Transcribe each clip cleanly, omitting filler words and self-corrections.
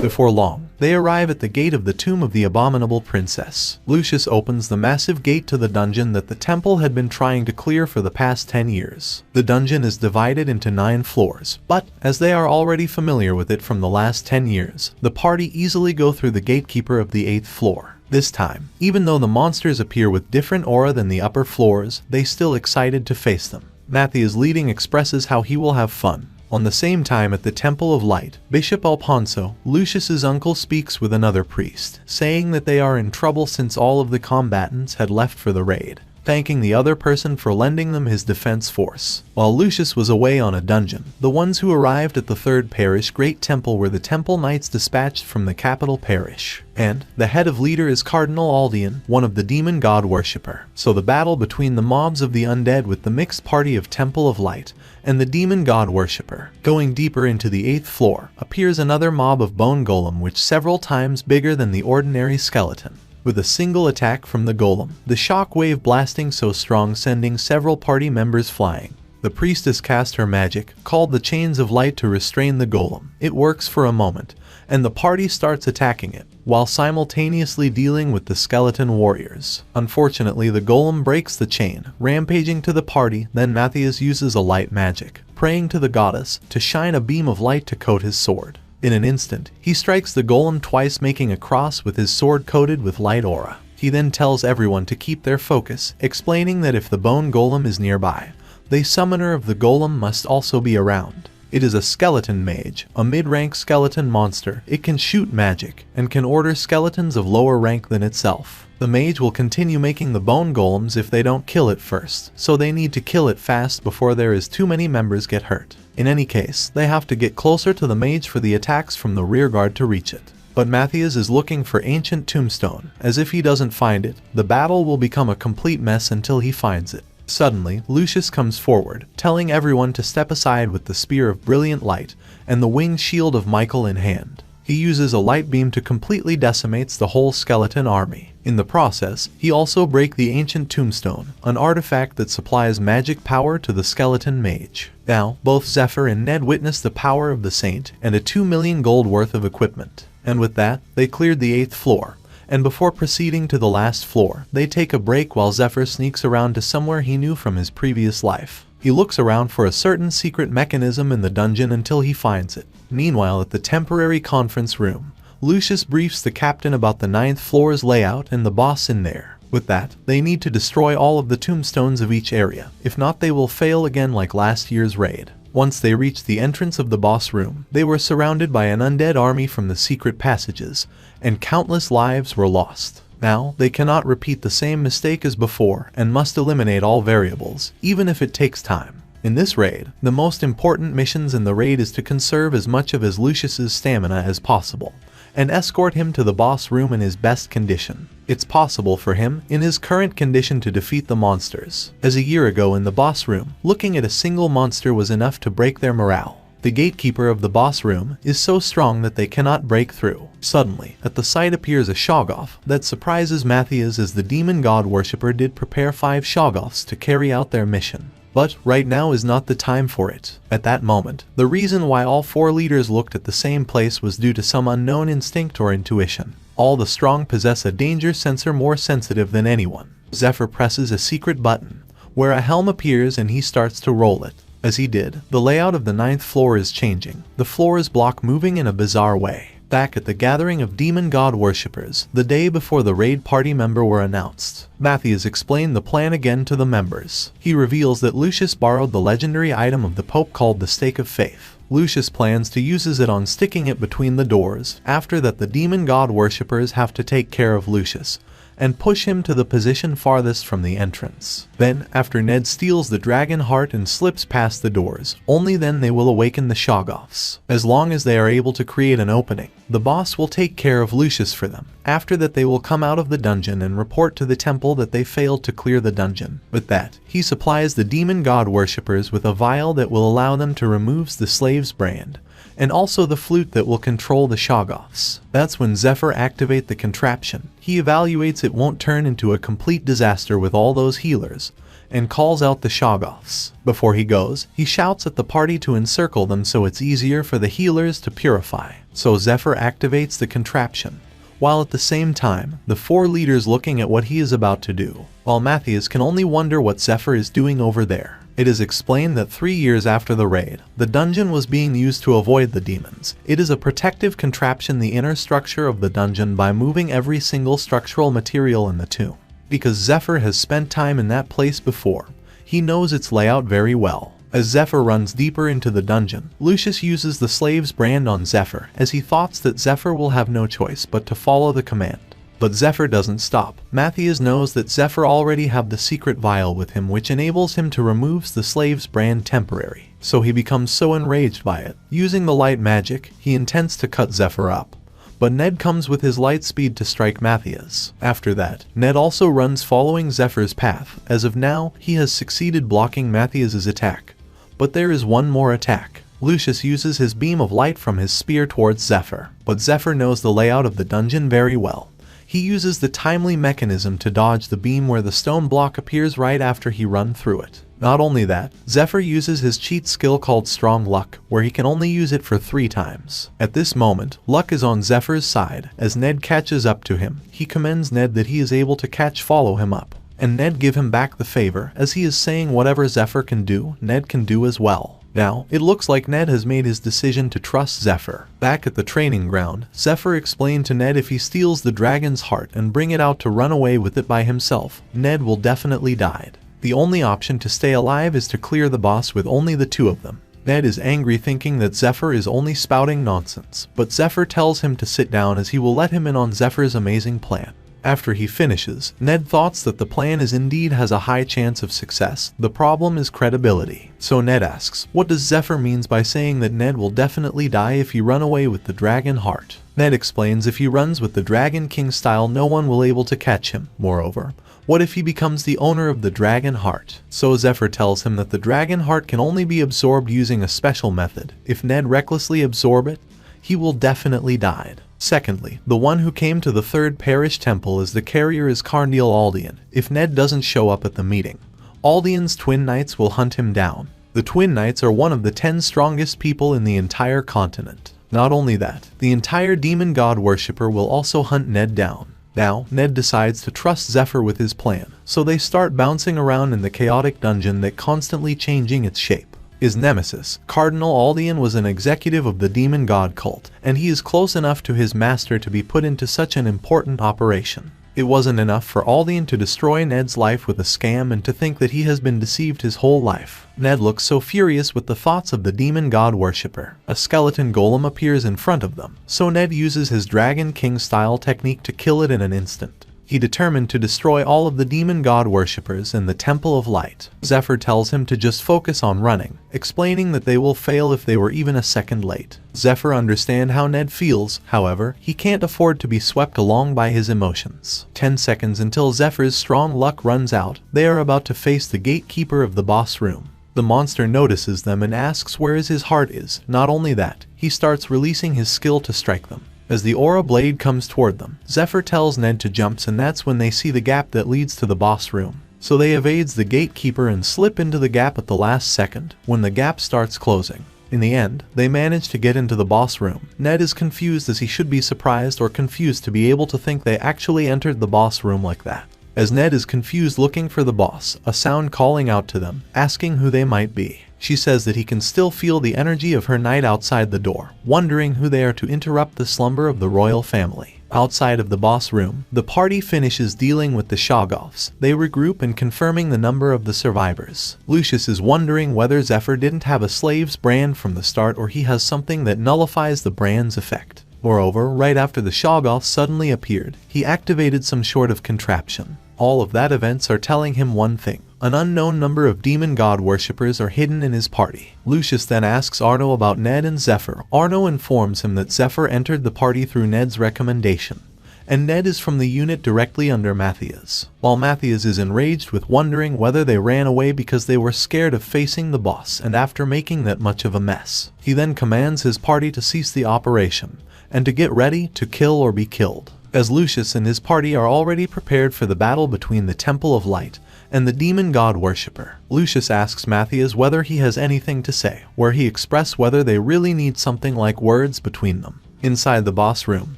Before long, they arrive at the gate of the tomb of the abominable princess. Lucius opens the massive gate to the dungeon that the temple had been trying to clear for the past 10 years. The dungeon is divided into 9 floors, but as they are already familiar with it from the last 10 years, the party easily go through the gatekeeper of the 8th floor. This time, even though the monsters appear with different aura than the upper floors, they still excited to face them. Matthias leading expresses how he will have fun. On the same time at the Temple of Light, Bishop Alfonso, Lucius's uncle, speaks with another priest, saying that they are in trouble since all of the combatants had left for the raid, thanking the other person for lending them his defense force. While Lucius was away on a dungeon, the ones who arrived at the 3rd parish Great Temple were the Temple Knights dispatched from the capital parish. And the head of leader is Cardinal Aldean, one of the demon god worshipper. So the battle between the mobs of the undead with the mixed party of Temple of Light and the demon god worshipper. Going deeper into the 8th floor, appears another mob of bone golem which several times bigger than the ordinary skeleton. With a single attack from the golem, the shock wave blasting so strong sending several party members flying. The priestess cast her magic, called the Chains of Light, to restrain the golem. It works for a moment, and the party starts attacking it, while simultaneously dealing with the skeleton warriors. Unfortunately, the golem breaks the chain, rampaging to the party. Then Matthias uses a light magic, praying to the goddess to shine a beam of light to coat his sword. In an instant, he strikes the golem twice, making a cross with his sword coated with light aura. He then tells everyone to keep their focus, explaining that if the bone golem is nearby, the summoner of the golem must also be around. It is a skeleton mage, a mid-rank skeleton monster. It can shoot magic, and can order skeletons of lower rank than itself. The mage will continue making the bone golems if they don't kill it first, so they need to kill it fast before there is too many members get hurt. In any case, they have to get closer to the mage for the attacks from the rearguard to reach it. But Matthias is looking for ancient tombstone, as if he doesn't find it, the battle will become a complete mess until he finds it. Suddenly, Lucius comes forward, telling everyone to step aside with the spear of brilliant light and the winged shield of Michael in hand. He uses a light beam to completely decimates the whole skeleton army. In the process, he also breaks the ancient tombstone, an artifact that supplies magic power to the skeleton mage. Now, both Zephyr and Ned witness the power of the saint and a 2 million gold worth of equipment. And with that, they cleared the 8th floor. And before proceeding to the last floor, they take a break while Zephyr sneaks around to somewhere he knew from his previous life. He looks around for a certain secret mechanism in the dungeon until he finds it. Meanwhile, at the temporary conference room, Lucius briefs the captain about the 9th floor's layout and the boss in there. With that, they need to destroy all of the tombstones of each area. If not, they will fail again like last year's raid. Once they reached the entrance of the boss room, they were surrounded by an undead army from the secret passages, and countless lives were lost. Now, they cannot repeat the same mistake as before and must eliminate all variables, even if it takes time. In this raid, the most important missions in the raid is to conserve as much of his Lucius's stamina as possible, and escort him to the boss room in his best condition. It's possible for him, in his current condition, to defeat the monsters, as a year ago in the boss room, looking at a single monster was enough to break their morale. The gatekeeper of the boss room is so strong that they cannot break through. Suddenly, at the site appears a Shoggoth that surprises Matthias, as the demon god worshipper did prepare 5 Shoggoths to carry out their mission. But right now is not the time for it. At that moment, the reason why all 4 leaders looked at the same place was due to some unknown instinct or intuition. All the strong possess a danger sensor more sensitive than anyone. Zephyr presses a secret button, where a helm appears and he starts to roll it. As he did, the layout of the 9th floor is changing. The floor is block moving in a bizarre way. Back at the gathering of demon god worshippers, the day before the raid party member were announced, Matthias explained the plan again to the members. He reveals that Lucius borrowed the legendary item of the Pope called the Stake of Faith. Lucius plans to use it on sticking it between the doors. After that, the demon god worshippers have to take care of Lucius and push him to the position farthest from the entrance. Then, after Ned steals the dragon heart and slips past the doors, only then they will awaken the Shoggoths. As long as they are able to create an opening, the boss will take care of Lucius for them. After that, they will come out of the dungeon and report to the temple that they failed to clear the dungeon. With that, he supplies the demon god worshippers with a vial that will allow them to remove the slave's brand, and also the flute that will control the Shoggoths. That's when Zephyr activates the contraption. He evaluates it won't turn into a complete disaster with all those healers, and calls out the Shoggoths. Before he goes, he shouts at the party to encircle them so it's easier for the healers to purify. So Zephyr activates the contraption, while at the same time, the 4 leaders looking at what he is about to do, while Matthias can only wonder what Zephyr is doing over there. It is explained that 3 years after the raid, the dungeon was being used to avoid the demons. It is a protective contraption the inner structure of the dungeon by moving every single structural material in the tomb. Because Zephyr has spent time in that place before, he knows its layout very well. As Zephyr runs deeper into the dungeon, Lucius uses the slave's brand on Zephyr as he thoughts that Zephyr will have no choice but to follow the command. But Zephyr doesn't stop. Matthias knows that Zephyr already have the secret vial with him which enables him to remove the slave's brand temporary. So he becomes so enraged by it. Using the light magic, he intends to cut Zephyr up. But Ned comes with his light speed to strike Matthias. After that, Ned also runs following Zephyr's path. As of now, he has succeeded blocking Matthias's attack. But there is one more attack. Lucius uses his beam of light from his spear towards Zephyr. But Zephyr knows the layout of the dungeon very well. He uses the timely mechanism to dodge the beam where the stone block appears right after he runs through it. Not only that, Zephyr uses his cheat skill called Strong Luck, where he can only use it for 3 times. At this moment, luck is on Zephyr's side. As Ned catches up to him, he commends Ned that he is able to follow him up. And Ned give him back the favor, as he is saying whatever Zephyr can do, Ned can do as well. Now, it looks like Ned has made his decision to trust Zephyr. Back at the training ground, Zephyr explained to Ned if he steals the dragon's heart and bring it out to run away with it by himself, Ned will definitely die. The only option to stay alive is to clear the boss with only the 2 of them. Ned is angry thinking that Zephyr is only spouting nonsense, but Zephyr tells him to sit down as he will let him in on Zephyr's amazing plan. After he finishes, Ned thoughts that the plan indeed has a high chance of success. The problem is credibility. So Ned asks, what does Zephyr means by saying that Ned will definitely die if he run away with the dragon heart? Ned explains if he runs with the Dragon King style no one will able to catch him. Moreover, what if he becomes the owner of the dragon heart? So Zephyr tells him that the dragon heart can only be absorbed using a special method. If Ned recklessly absorb it, he will definitely die. Secondly, the one who came to the 3rd parish temple as the carrier is Carniel Aldean. If Ned doesn't show up at the meeting, Aldean's twin knights will hunt him down. The twin knights are one of the 10 strongest people in the entire continent. Not only that, the entire demon god worshipper will also hunt Ned down. Now, Ned decides to trust Zephyr with his plan, so they start bouncing around in the chaotic dungeon that constantly changing its shape. His nemesis, Cardinal Aldean, was an executive of the demon god cult, and he is close enough to his master to be put into such an important operation. It wasn't enough for Aldean to destroy Ned's life with a scam and to think that he has been deceived his whole life. Ned looks so furious with the thoughts of the demon god worshipper. A skeleton golem appears in front of them, so Ned uses his Dragon King style technique to kill it in an instant. He determined to destroy all of the demon god worshippers in the Temple of Light. Zephyr tells him to just focus on running, explaining that they will fail if they were even a second late. Zephyr understands how Ned feels, however, he can't afford to be swept along by his emotions. 10 seconds until Zephyr's strong luck runs out, they are about to face the gatekeeper of the boss room. The monster notices them and asks where his heart is. Not only that, he starts releasing his skill to strike them. As the aura blade comes toward them, Zephyr tells Ned to jump, and that's when they see the gap that leads to the boss room. So they evades the gatekeeper and slip into the gap at the last second, when the gap starts closing. In the end, they manage to get into the boss room. Ned is confused as he should be surprised or confused to be able to think they actually entered the boss room like that. As Ned is confused looking for the boss, a sound calling out to them, asking who they might be. She says that he can still feel the energy of her knight outside the door, wondering who they are to interrupt the slumber of the royal family. Outside of the boss room, the party finishes dealing with the Shoggoths. They regroup and confirming the number of the survivors. Lucius is wondering whether Zephyr didn't have a slave's brand from the start or he has something that nullifies the brand's effect. Moreover, right after the Shoggoths suddenly appeared, he activated some sort of contraption. All of that events are telling him one thing. An unknown number of demon god worshippers are hidden in his party. Lucius then asks Arno about Ned and Zephyr. Arno informs him that Zephyr entered the party through Ned's recommendation, and Ned is from the unit directly under Matthias. While Matthias is enraged with wondering whether they ran away because they were scared of facing the boss, and after making that much of a mess, he then commands his party to cease the operation, and to get ready to kill or be killed. as Lucius and his party are already prepared for the battle between the Temple of Light and the demon god worshipper. Lucius asks Matthias whether he has anything to say, where he expresses whether they really need something like words between them. Inside the boss room,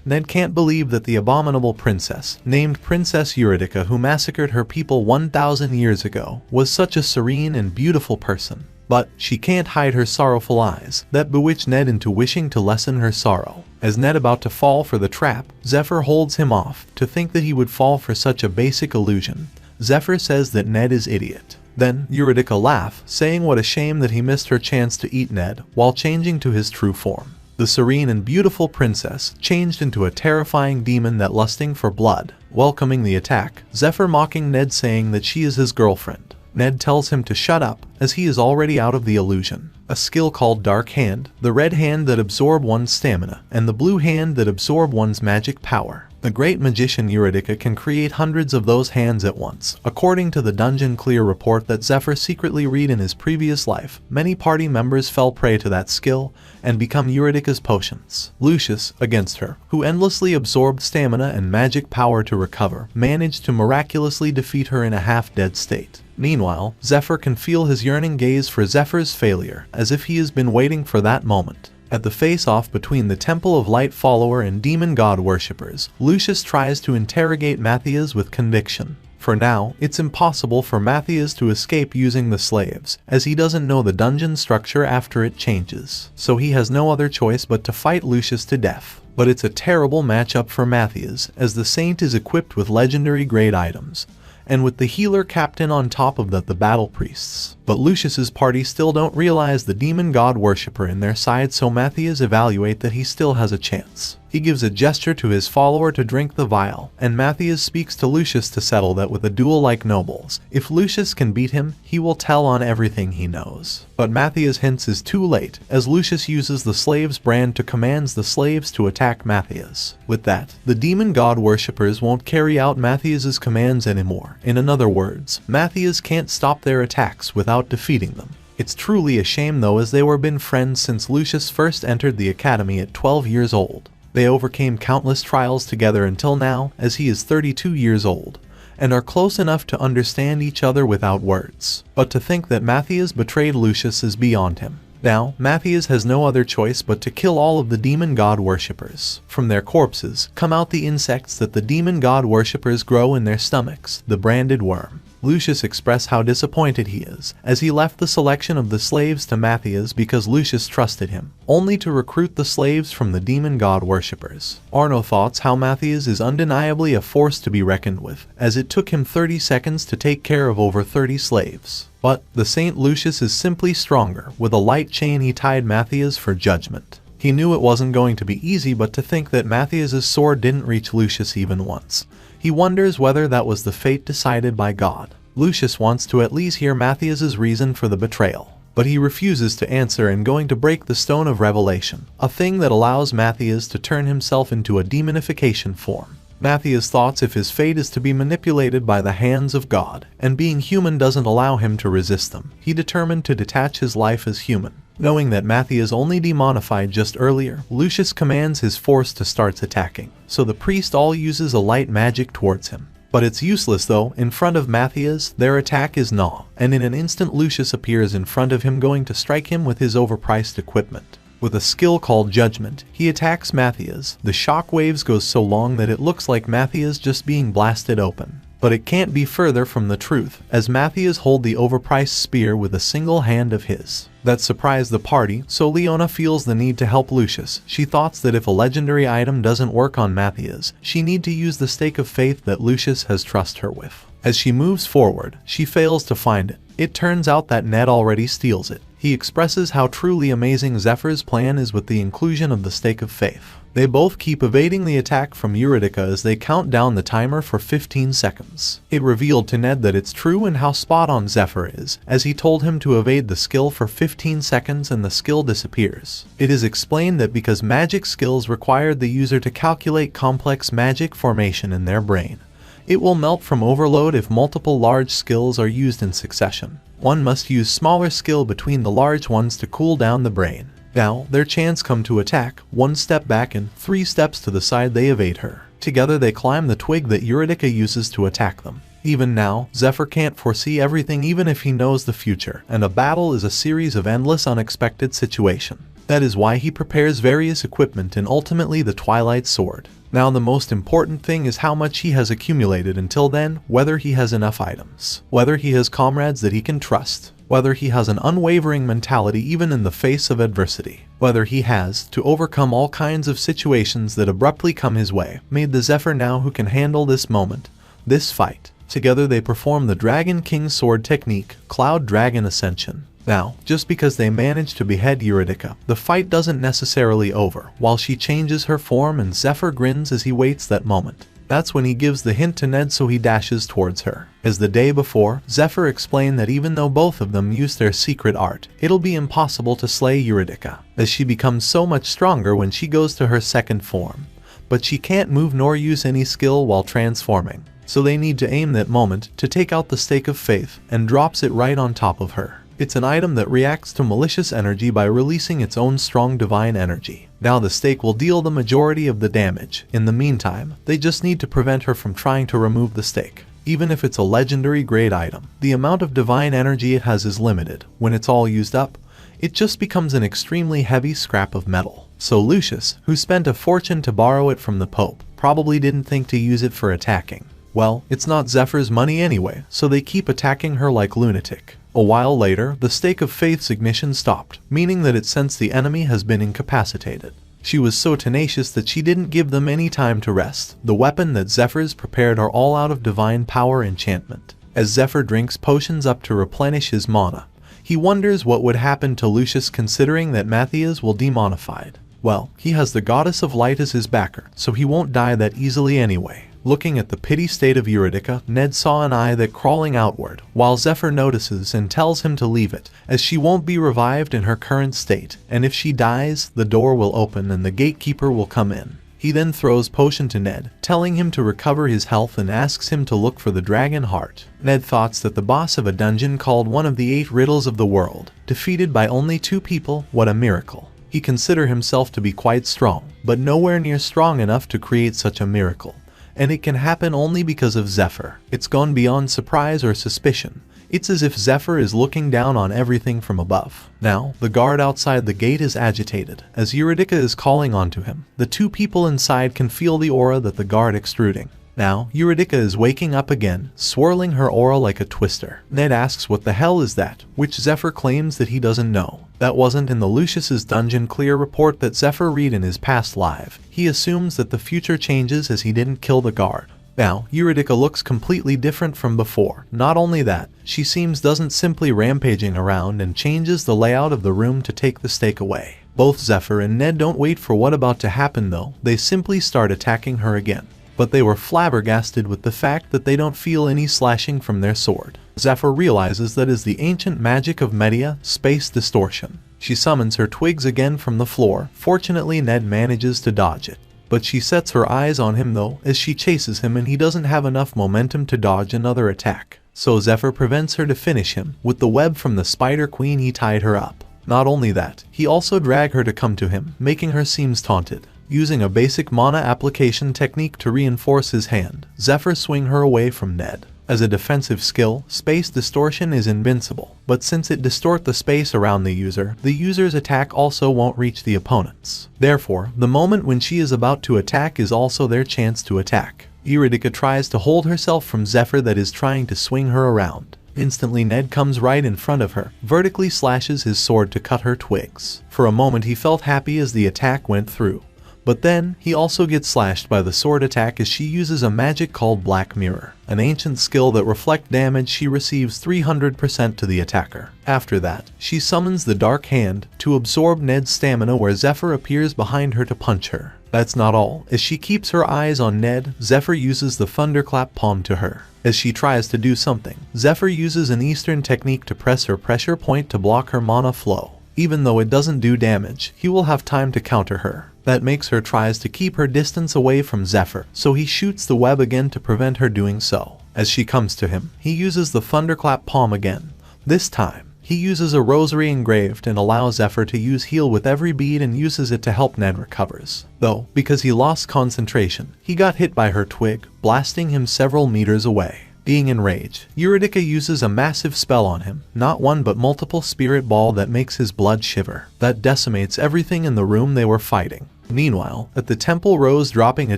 Ned can't believe that the abominable princess, named Princess Eurydice, who massacred her people 1,000 years ago, was such a serene and beautiful person. But she can't hide her sorrowful eyes that bewitch Ned into wishing to lessen her sorrow. As Ned about to fall for the trap, Zephyr holds him off. To think that he would fall for such a basic illusion. Zephyr says that Ned is idiot. Then Eurydice laughs, saying what a shame that he missed her chance to eat Ned while changing to his true form. The serene and beautiful princess changed into a terrifying demon that lusting for blood. Welcoming the attack, Zephyr mocking Ned, saying that she is his girlfriend. Ned tells him to shut up, as he is already out of the illusion. A skill called Dark Hand, the red hand that absorb one's stamina, and the blue hand that absorb one's magic power. The great magician Eurydice can create hundreds of those hands at once. According to the Dungeon Clear report that Zephyr secretly read in his previous life, many party members fell prey to that skill and become Eurydice's potions. Lucius, against her, who endlessly absorbed stamina and magic power to recover, managed to miraculously defeat her in a half-dead state. Meanwhile, Zephyr can feel his yearning gaze for Zephyr's failure, as if he has been waiting for that moment. At the face-off between the Temple of Light follower and demon god worshippers, Lucius tries to interrogate Matthias with conviction. For now, it's impossible for Matthias to escape using the slaves, as he doesn't know the dungeon structure after it changes. So he has no other choice but to fight Lucius to death. But it's a terrible matchup for Matthias, as the saint is equipped with legendary grade items, and with the healer captain on top of that, the battle priests. But Lucius's party still don't realize the demon god worshipper in their side, so Matthias evaluate that he still has a chance. He gives a gesture to his follower to drink the vial, and Matthias speaks to Lucius to settle that with a duel like nobles. If Lucius can beat him, he will tell on everything he knows. But Matthias hints is too late, as Lucius uses the slave's brand to commands the slaves to attack Matthias. With that, the demon god worshippers won't carry out Matthias's commands anymore. In other words, Matthias can't stop their attacks without defeating them. It's truly a shame though, as they were been friends since Lucius first entered the academy at 12 years old. They overcame countless trials together until now, as he is 32 years old, and are close enough to understand each other without words. But to think that Matthias betrayed Lucius is beyond him. Now, Matthias has no other choice but to kill all of the demon god worshippers. From their corpses come out the insects that the demon god worshippers grow in their stomachs, the branded worm. Lucius expressed how disappointed he is, as he left the selection of the slaves to Matthias because Lucius trusted him, only to recruit the slaves from the demon god worshippers. Arno thoughts how Matthias is undeniably a force to be reckoned with, as it took him 30 seconds to take care of over 30 slaves. But the Saint Lucius is simply stronger. With a light chain he tied Matthias for judgment. He knew it wasn't going to be easy, but to think that Matthias's sword didn't reach Lucius even once. He wonders whether that was the fate decided by God. Lucius wants to at least hear Matthias's reason for the betrayal, but he refuses to answer and going to break the Stone of Revelation, a thing that allows Matthias to turn himself into a demonification form. Matthias thoughts if his fate is to be manipulated by the hands of God, and being human doesn't allow him to resist them, he determined to detach his life as human. Knowing that Matthias only demonified just earlier, Lucius commands his force to start attacking, so the priest all uses a light magic towards him. But it's useless though. In front of Matthias, their attack is gnaw, and in an instant Lucius appears in front of him, going to strike him with his overpriced equipment. With a skill called Judgment, he attacks Matthias. The shock waves goes so long that it looks like Matthias just being blasted open. But it can't be further from the truth, as Matthias hold the overpriced spear with a single hand of his. That surprised the party, so Leona feels the need to help Lucius. She thoughts that if a legendary item doesn't work on Matthias, she need to use the stake of faith that Lucius has trusted her with. As she moves forward, she fails to find it. It turns out that Ned already steals it. He expresses how truly amazing Zephyr's plan is with the inclusion of the stake of faith. They both keep evading the attack from Eurydice as they count down the timer for 15 seconds. It revealed to Ned that it's true and how spot on Zephyr is, as he told him to evade the skill for 15 seconds and the skill disappears. It is explained that because magic skills required the user to calculate complex magic formation in their brain, it will melt from overload if multiple large skills are used in succession. One must use smaller skill between the large ones to cool down the brain. Now, their chance come to attack, 1 step back and 3 steps to the side they evade her. Together they climb the twig that Eurydica uses to attack them. Even now, Zephyr can't foresee everything even if he knows the future, and a battle is a series of endless unexpected situations. That is why he prepares various equipment and ultimately the Twilight Sword. Now the most important thing is how much he has accumulated until then, whether he has enough items, whether he has comrades that he can trust, whether he has an unwavering mentality even in the face of adversity, whether he has, to overcome all kinds of situations that abruptly come his way, made the Zephyr now who can handle this moment, this fight. Together they perform the Dragon King Sword technique, Cloud Dragon Ascension. Now, just because they manage to behead Eurydica, the fight doesn't necessarily over, while she changes her form and Zephyr grins as he waits that moment. That's when he gives the hint to Ned, so he dashes towards her. As the day before, Zephyr explained that even though both of them use their secret art, it'll be impossible to slay Eurydica, as she becomes so much stronger when she goes to her second form. But she can't move nor use any skill while transforming, so they need to aim that moment to take out the stake of faith, and drops it right on top of her. It's an item that reacts to malicious energy by releasing its own strong divine energy. Now the stake will deal the majority of the damage. In the meantime, they just need to prevent her from trying to remove the stake. Even if it's a legendary grade item, the amount of divine energy it has is limited. When it's all used up, it just becomes an extremely heavy scrap of metal. So Lucius, who spent a fortune to borrow it from the Pope, probably didn't think to use it for attacking. Well, it's not Zephyr's money anyway, so they keep attacking her like lunatic. A while later, the stake of faith's ignition stopped, meaning that it sensed the enemy has been incapacitated. She was so tenacious that she didn't give them any time to rest. The weapon that Zephyr's prepared are all out of divine power enchantment. As Zephyr drinks potions up to replenish his mana, he wonders what would happen to Lucius considering that Matthias will demonified. Well, he has the goddess of light as his backer, so he won't die that easily anyway. Looking at the pity state of Eurydica, Ned saw an eye that crawling outward, while Zephyr notices and tells him to leave it, as she won't be revived in her current state, and if she dies, the door will open and the gatekeeper will come in. He then throws potion to Ned, telling him to recover his health and asks him to look for the dragon heart. Ned thoughts that the boss of a dungeon called one of the 8 riddles of the world, defeated by only 2 people, what a miracle. He considers himself to be quite strong, but nowhere near strong enough to create such a miracle. And it can happen only because of Zephyr. It's gone beyond surprise or suspicion. It's as if Zephyr is looking down on everything from above. Now, the guard outside the gate is agitated, as Eurydica is calling onto him. The 2 people inside can feel the aura that the guard extruding. Now, Eurydica is waking up again, swirling her aura like a twister. Ned asks what the hell is that, which Zephyr claims that he doesn't know. That wasn't in the Lucius's dungeon clear report that Zephyr read in his past life. He assumes that the future changes as he didn't kill the guard. Now, Eurydica looks completely different from before. Not only that, she seems doesn't simply rampaging around and changes the layout of the room to take the stake away. Both Zephyr and Ned don't wait for what about to happen though, they simply start attacking her again. But they were flabbergasted with the fact that they don't feel any slashing from their sword. Zephyr realizes that is the ancient magic of Medea, space distortion. She summons her twigs again from the floor. Fortunately, Ned manages to dodge it. But she sets her eyes on him though, as she chases him and he doesn't have enough momentum to dodge another attack. So Zephyr prevents her to finish him. With the web from the Spider Queen he tied her up. Not only that, he also dragged her to come to him, making her seems taunted. Using a basic mana application technique to reinforce his hand, Zephyr swing her away from Ned. As a defensive skill, space distortion is invincible, but since it distorts the space around the user's attack also won't reach the opponents. Therefore, the moment when she is about to attack is also their chance to attack. Eurydica tries to hold herself from Zephyr that is trying to swing her around. Instantly Ned comes right in front of her, vertically slashes his sword to cut her twigs. For a moment he felt happy as the attack went through. But then, he also gets slashed by the sword attack as she uses a magic called Black Mirror, an ancient skill that reflects damage she receives 300% to the attacker. After that, she summons the Dark Hand to absorb Ned's stamina where Zephyr appears behind her to punch her. That's not all. As she keeps her eyes on Ned, Zephyr uses the Thunderclap palm to her. As she tries to do something, Zephyr uses an Eastern technique to press her pressure point to block her mana flow. Even though it doesn't do damage, he will have time to counter her. That makes her tries to keep her distance away from Zephyr, so he shoots the web again to prevent her doing so. As she comes to him, he uses the Thunderclap palm again. This time, He uses a rosary engraved and allows Zephyr to use heal with every bead and uses it to help Ned recovers. Though, because he lost concentration, he got hit by her twig, blasting him several meters away. Being enraged, Eurydice uses a massive spell on him, not one but multiple spirit ball that makes his blood shiver, that decimates everything in the room they were fighting. Meanwhile, at the temple, Rose dropping a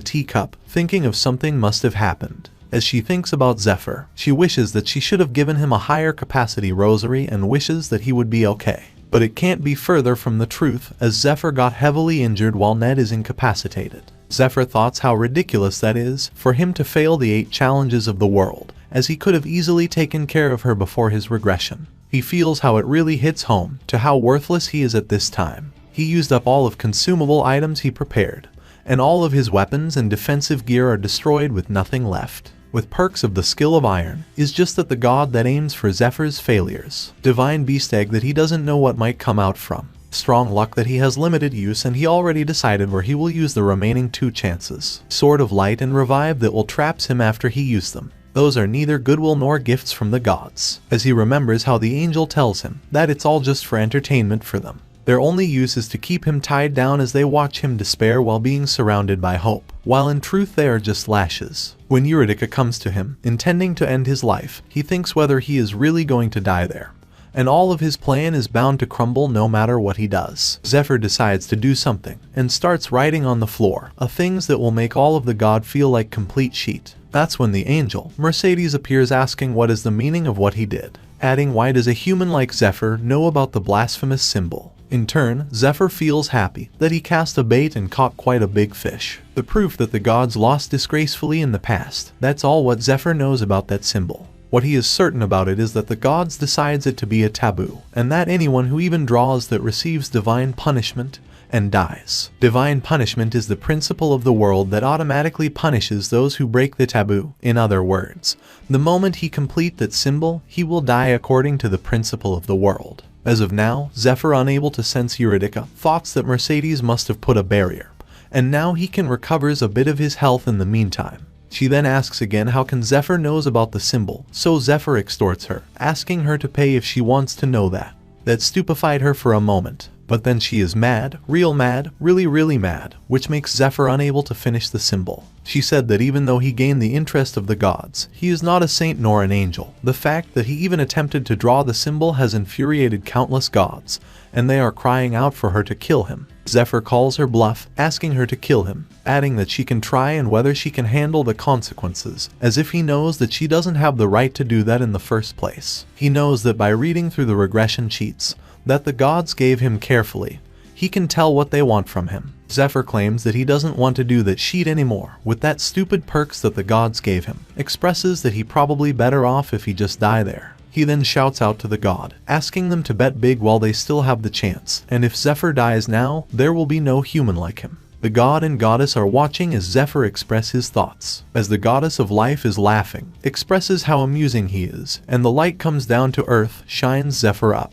teacup, thinking of something must have happened. As she thinks about Zephyr, she wishes that she should have given him a higher capacity rosary and wishes that he would be okay. But it can't be further from the truth, as Zephyr got heavily injured while Ned is incapacitated. Zephyr thoughts how ridiculous that is, for him to fail the 8 challenges of the world, as he could have easily taken care of her before his regression. He feels how it really hits home, to how worthless he is at this time. He used up all of consumable items he prepared, and all of his weapons and defensive gear are destroyed with nothing left. With perks of the skill of iron, is just that the god that aims for Zephyr's failures. Divine beast egg that he doesn't know what might come out from. Strong luck that he has limited use and he already decided where he will use the remaining 2 chances. Sword of light and revive that will traps him after he used them. Those are neither goodwill nor gifts from the gods, as he remembers how the angel tells him that it's all just for entertainment for them. Their only use is to keep him tied down as they watch him despair while being surrounded by hope, while in truth they are just lashes. When Eurydice comes to him, intending to end his life, he thinks whether he is really going to die there, and all of his plan is bound to crumble no matter what he does. Zephyr decides to do something, and starts writing on the floor, things that will make all of the god feel like complete sheet. That's when the angel, Mercedes, appears asking what is the meaning of what he did, adding why does a human like Zephyr know about the blasphemous symbol. In turn, Zephyr feels happy that he cast a bait and caught quite a big fish. The proof that the gods lost disgracefully in the past. That's all what Zephyr knows about that symbol. What he is certain about it is that the gods decides it to be a taboo, and that anyone who even draws that receives divine punishment and dies. Divine punishment is the principle of the world that automatically punishes those who break the taboo. In other words, the moment he complete that symbol, he will die according to the principle of the world. As of now, Zephyr, unable to sense Eurydice, thoughts that Mercedes must have put a barrier, and now he can recovers a bit of his health in the meantime. She then asks again how can Zephyr knows about the symbol, so Zephyr extorts her, asking her to pay if she wants to know that. That stupefied her for a moment, but then she is mad, really mad, which makes Zephyr unable to finish the symbol. She said that even though he gained the interest of the gods, he is not a saint nor an angel. The fact that he even attempted to draw the symbol has infuriated countless gods, and they are crying out for her to kill him. Zephyr calls her bluff, asking her to kill him, adding that she can try and whether she can handle the consequences, as if he knows that she doesn't have the right to do that in the first place. He knows that by reading through the regression cheats that the gods gave him carefully, he can tell what they want from him. Zephyr claims that he doesn't want to do that sheet anymore with that stupid perks that the gods gave him, expresses that he probably better off if he just die there. He then shouts out to the god, asking them to bet big while they still have the chance, and if Zephyr dies now, there will be no human like him. The god and goddess are watching as Zephyr express his thoughts, as the goddess of life is laughing, expresses how amusing he is, and the light comes down to earth, shines Zephyr up,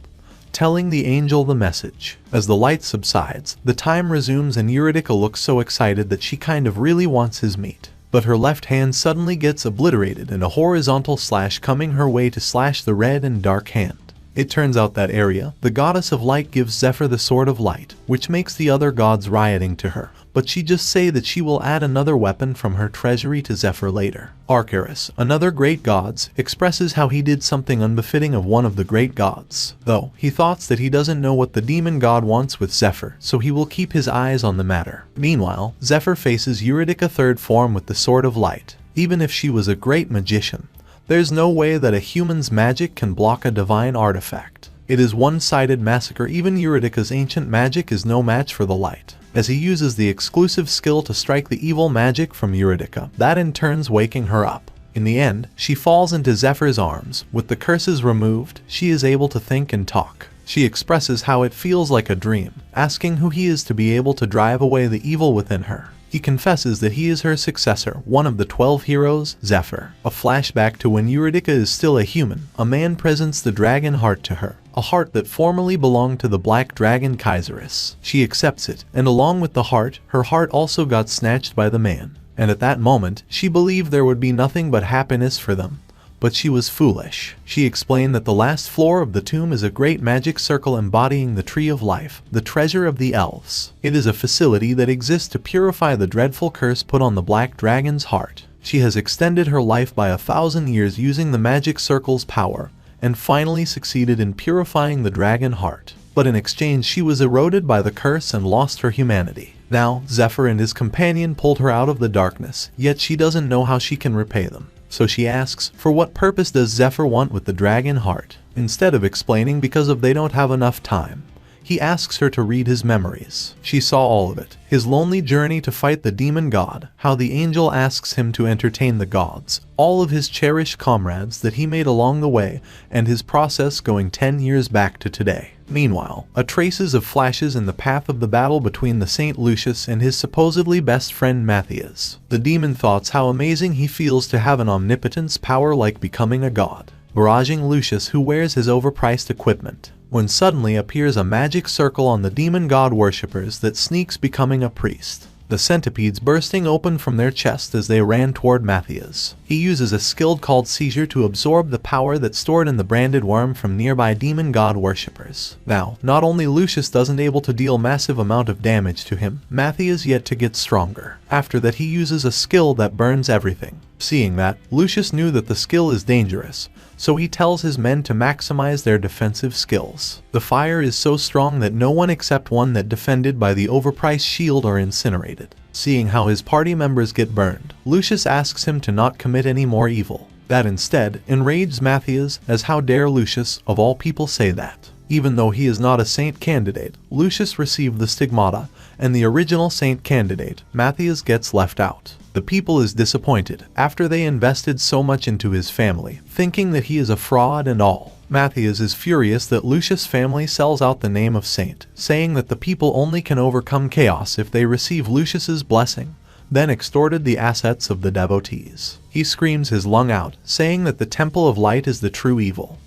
telling the angel the message. As the light subsides, the time resumes and Eurydice looks so excited that she kind of really wants his meat. But her left hand suddenly gets obliterated and a horizontal slash coming her way to slash the red and dark hand. It turns out that Aria, the goddess of light, gives Zephyr the sword of light, which makes the other gods rioting to her, but she just say that she will add another weapon from her treasury to Zephyr later. Arcturus, another great gods, expresses how he did something unbefitting of one of the great gods, though he thoughts that he doesn't know what the demon god wants with Zephyr, so he will keep his eyes on the matter. Meanwhile, Zephyr faces Eurydice third form with the sword of light. Even if she was a great magician, there's no way that a human's magic can block a divine artifact. It is one-sided massacre. Even Eurydice's ancient magic is no match for the light, as he uses the exclusive skill to strike the evil magic from Eurydice, that in turns waking her up. In the end, she falls into Zephyr's arms. With the curses removed, she is able to think and talk. She expresses how it feels like a dream, asking who he is to be able to drive away the evil within her. He confesses that he is her successor, one of the 12 heroes, Zephyr. A flashback to when Eurydice is still a human. A man presents the dragon heart to her, a heart that formerly belonged to the black dragon Kaiseress. She accepts it, and along with the heart, her heart also got snatched by the man. And at that moment, she believed there would be nothing but happiness for them. but she was foolish. She explained that the last floor of the tomb is a great magic circle embodying the tree of life, the treasure of the elves. It is a facility that exists to purify the dreadful curse put on the black dragon's heart. She has extended her life by 1,000 years using the magic circle's power, and finally succeeded in purifying the dragon heart. But in exchange she was eroded by the curse and lost her humanity. Now, Zephyr and his companion pulled her out of the darkness, yet she doesn't know how she can repay them. So she asks, for what purpose does Zephyr want with the dragon heart? Instead of explaining because they don't have enough time, he asks her to read his memories. She saw all of it. His lonely journey to fight the demon god, how the angel asks him to entertain the gods, all of his cherished comrades that he made along the way, and his process going 10 years back to today. Meanwhile, a traces of flashes in the path of the battle between the Saint Lucius and his supposedly best friend Matthias. The demon thoughts how amazing he feels to have an omnipotence power like becoming a god, barraging Lucius who wears his overpriced equipment, when suddenly appears a magic circle on the demon god worshippers that sneaks becoming a priest. The centipedes bursting open from their chest as they ran toward Matthias. He uses a skill called Seizure to absorb the power that's stored in the branded worm from nearby demon god worshippers. Now, not only Lucius doesn't able to deal massive amount of damage to him, Matthias yet to get stronger. After that he uses a skill that burns everything. Seeing that, Lucius knew that the skill is dangerous, so he tells his men to maximize their defensive skills. The fire is so strong that no one except one that defended by the overpriced shield are incinerated. Seeing how his party members get burned, Lucius asks him to not commit any more evil. That instead enrages Matthias, as how dare Lucius of all people say that. Even though he is not a saint candidate, Lucius received the stigmata, and the original saint candidate, Matthias, gets left out. The people is disappointed after they invested so much into his family, thinking that he is a fraud and all. Matthias is furious that Lucius' family sells out the name of saint, saying that the people only can overcome chaos if they receive Lucius's blessing, then extorted the assets of the devotees. He screams his lung out, saying that the Temple of Light is the true evil.